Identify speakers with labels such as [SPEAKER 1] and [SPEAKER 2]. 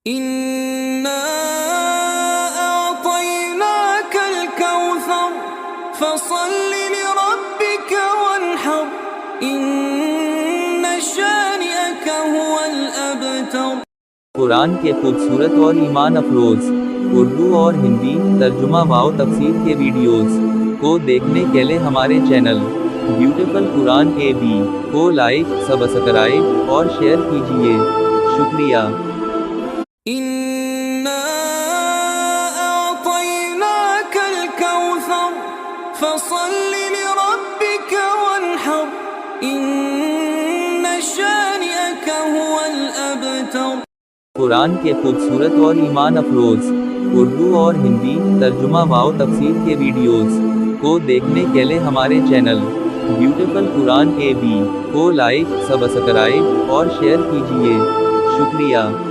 [SPEAKER 1] إنا أعطيناك الكوثر فصل لربك وانحر إن شانئك هو الأبتر۔
[SPEAKER 2] قرآن کے خوبصورت اور ایمان افروز اردو اور ہندی ترجمہ و تفسیر کے ویڈیوز کو دیکھنے کے لیے ہمارے چینل بیوٹیفل قرآن AB کو لائک، سبسکرائب اور شیئر کیجیے، شکریہ۔
[SPEAKER 1] إنا أعطيناك الكوثر فصل لربك وانحر إن شانئك هو الأبتر۔
[SPEAKER 2] قرآن کے خوبصورت اور ایمان افروز اردو اور ہندی ترجمہ و تفسیر کے ویڈیوز کو دیکھنے کے لیے ہمارے چینل بیوٹیفل قرآن AB کو لائک، سبسکرائب اور شیئر کیجیے، شکریہ۔